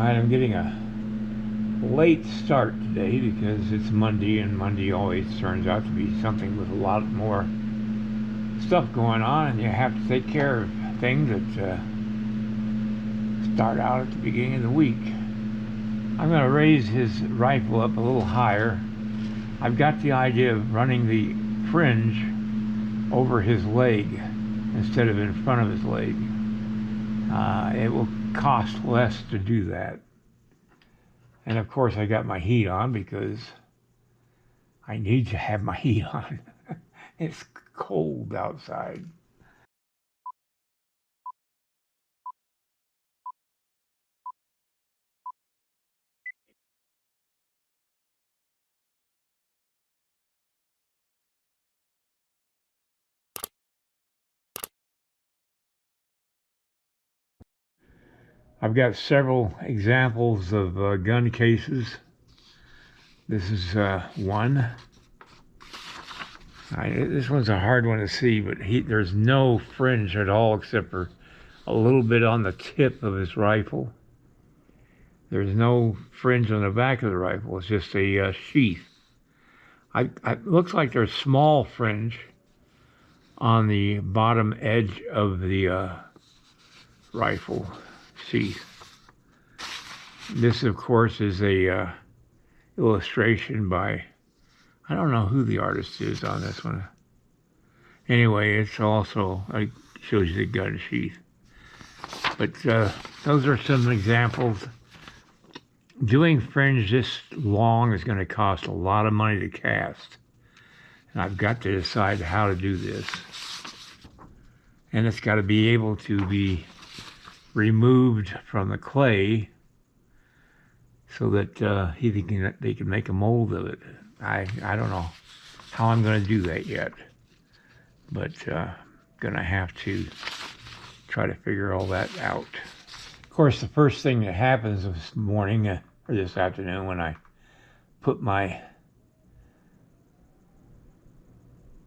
Alright, I'm getting a late start today because it's Monday, and Monday always turns out to be something with a lot more stuff going on, and you have to take care of things that start out at the beginning of the week. I'm going to raise his rifle up a little higher. I've got the idea of running the fringe over his leg instead of in front of his leg. It will cost less to do that. And of course I got my heat on because I need to have my heat on. It's cold outside. I've got several examples of gun cases. This is one. This one's a hard one to see, but there's no fringe at all except for a little bit on the tip of his rifle. There's no fringe on the back of the rifle. It's just a sheath. It looks like there's small fringe on the bottom edge of the rifle sheath. This, of course, is a illustration by, I don't know who the artist is on this one. Anyway, it's also, it shows you the gun sheath. But those are some examples. Doing fringe this long is going to cost a lot of money to cast. And I've got to decide how to do this. And it's got to be able to be removed from the clay so that they can make a mold of it. I don't know how I'm going to do that yet, but going to have to try to figure all that out. Of course, the first thing that happens this morning or this afternoon when I put my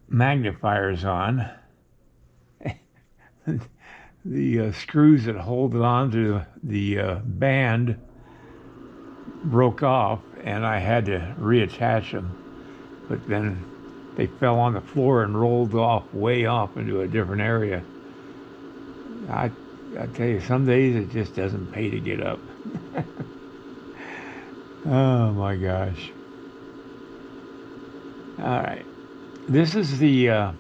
magnifiers on, the screws that hold it onto the band broke off, and I had to reattach them. But then they fell on the floor and rolled way off into a different area. I tell you, some days it just doesn't pay to get up. Oh my gosh. All right. This is the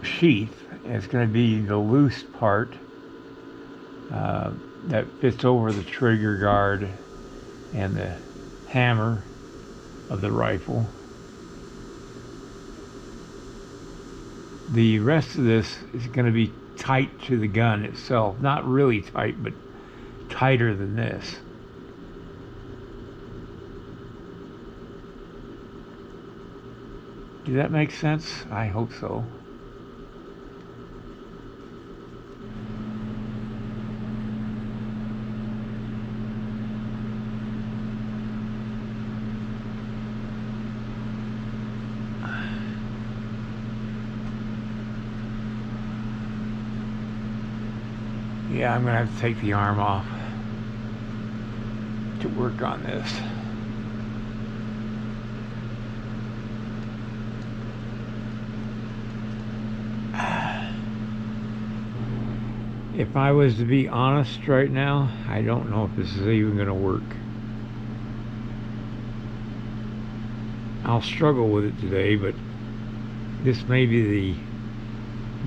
sheath. It's going to be the loose part that fits over the trigger guard and the hammer of the rifle. The rest of this is going to be tight to the gun itself. Not really tight, but tighter than this. Does that make sense? I hope so. Yeah, I'm going to have to take the arm off to work on this. If I was to be honest right now, I don't know if this is even going to work. I'll struggle with it today, but this may be the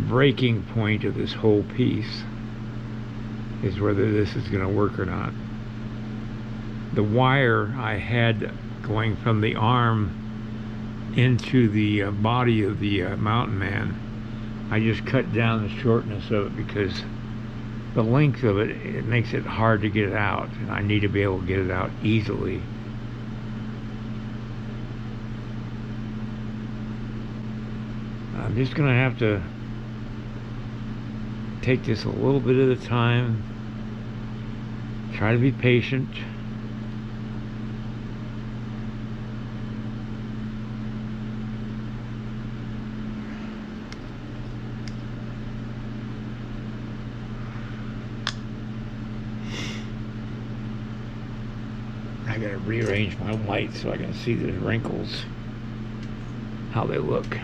breaking point of this whole piece, is whether this is going to work or not. The wire I had going from the arm into the body of the mountain man, I just cut down the shortness of it because the length of it, it makes it hard to get it out, and I need to be able to get it out easily. I'm just going to have to take this a little bit at a time, try to be patient. I gotta rearrange my light so I can see the wrinkles, how they look.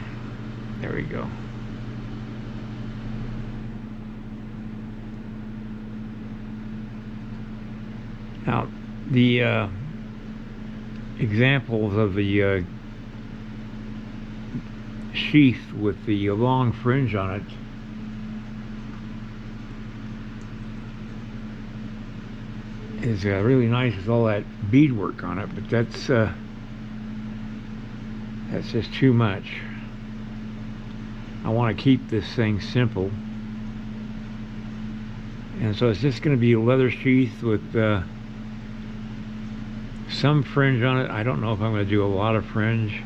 There we go. Now, the examples of the sheath with the long fringe on it is really nice with all that beadwork on it, but that's just too much. I want to keep this thing simple, and so it's just going to be a leather sheath with some fringe on it. I don't know if I'm going to do a lot of fringe,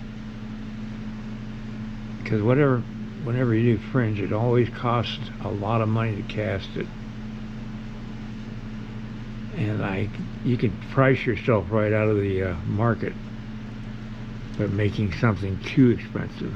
because whenever you do fringe, it always costs a lot of money to cast it. And you can price yourself right out of the market by making something too expensive.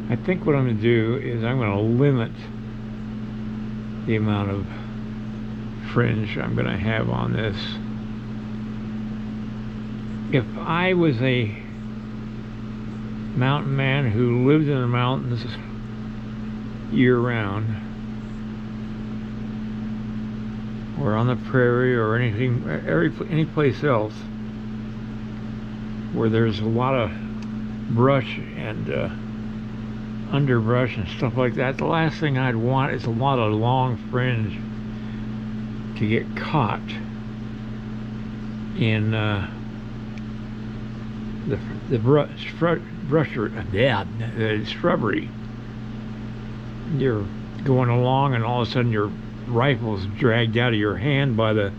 I think what I'm going to do is I'm going to limit the amount of fringe I'm going to have on this. If I was a mountain man who lived in the mountains year-round, or on the prairie, or any place else where there's a lot of brush and underbrush and stuff like that, the last thing I'd want is a lot of long fringe to get caught in the shrubbery. You're going along and all of a sudden your rifle's dragged out of your hand by the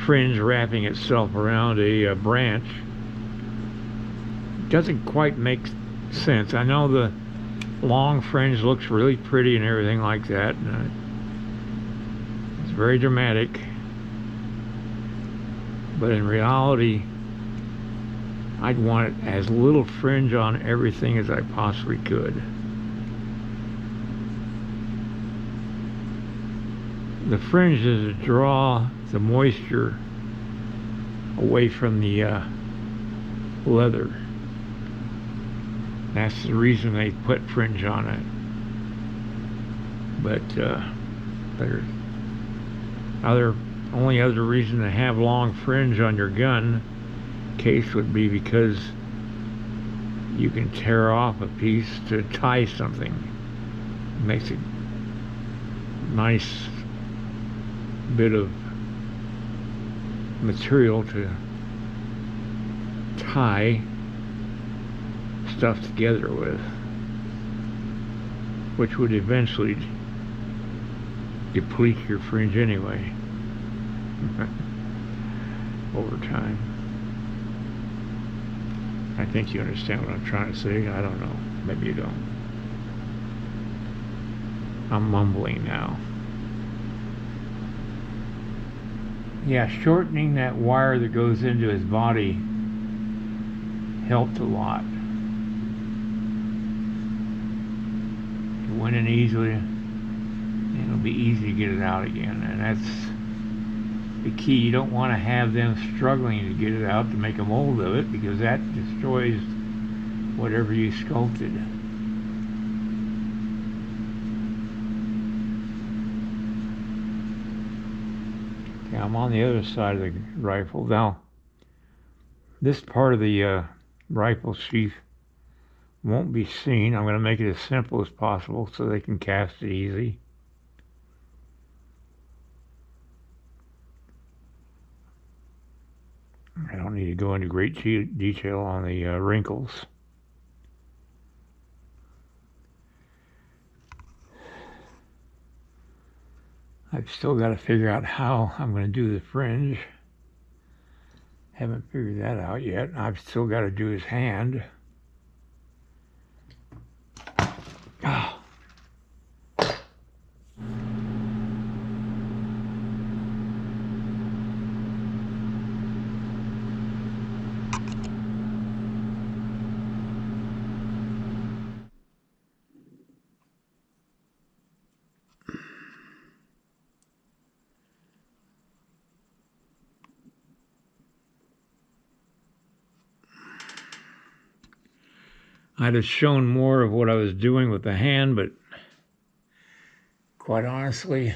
fringe wrapping itself around a branch. Doesn't quite make sense. I know the long fringe looks really pretty and everything like that, and it's very dramatic, but in reality I'd want as little fringe on everything as I possibly could. The fringe is to draw the moisture away from the leather. That's the reason they put fringe on it. But there's only other reason to have long fringe on your gun case would be because you can tear off a piece to tie something. It makes a nice bit of material to tie stuff together with, which would eventually deplete your fringe anyway over time. I think you understand what I'm trying to say. I don't know, maybe you don't. I'm mumbling now. Yeah, shortening that wire that goes into his body helped a lot. It went in easily, and it'll be easy to get it out again. And that's the key. You don't want to have them struggling to get it out to make a mold of it, because that destroys whatever you sculpted. Okay, I'm on the other side of the rifle. Now, this part of the rifle sheath won't be seen. I'm going to make it as simple as possible so they can cast it easy. I don't need to go into great detail on the wrinkles. I've still got to figure out how I'm going to do the fringe. Haven't figured that out yet. I've still got to do his hand. Oh. I'd have shown more of what I was doing with the hand, but quite honestly,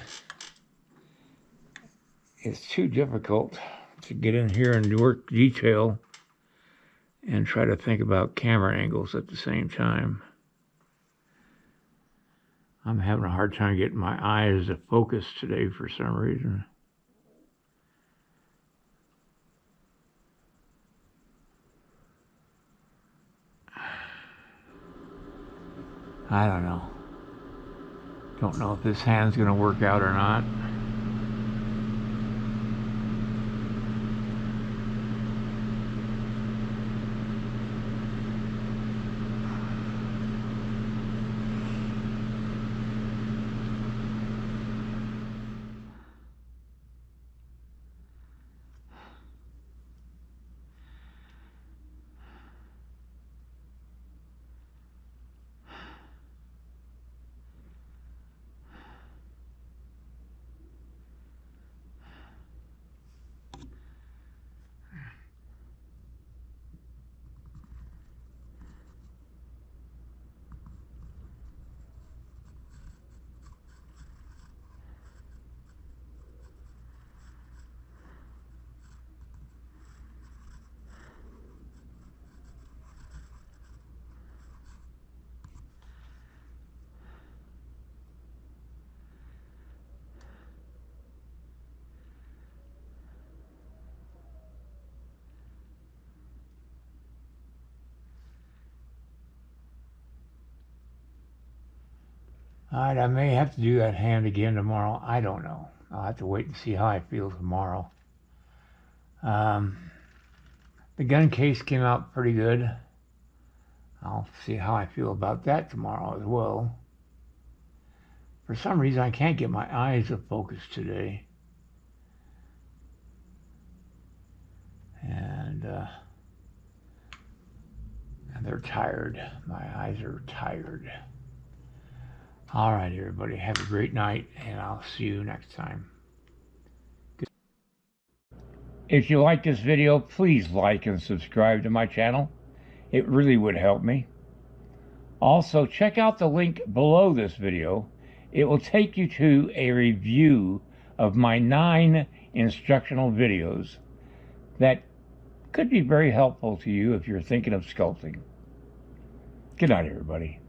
it's too difficult to get in here and work detail and try to think about camera angles at the same time. I'm having a hard time getting my eyes to focus today for some reason. I don't know. Don't know if this hand's going to work out or not. All right, I may have to do that hand again tomorrow. I don't know. I'll have to wait and see how I feel tomorrow. The gun case came out pretty good. I'll see how I feel about that tomorrow as well. For some reason, I can't get my eyes to focus today. And they're tired. My eyes are tired. All right, everybody, have a great night, and I'll see you next time. If you like this video, please like and subscribe to my channel. It really would help me. Also, check out the link below this video. It will take you to a review of my 9 instructional videos that could be very helpful to you if you're thinking of sculpting. Good night, everybody.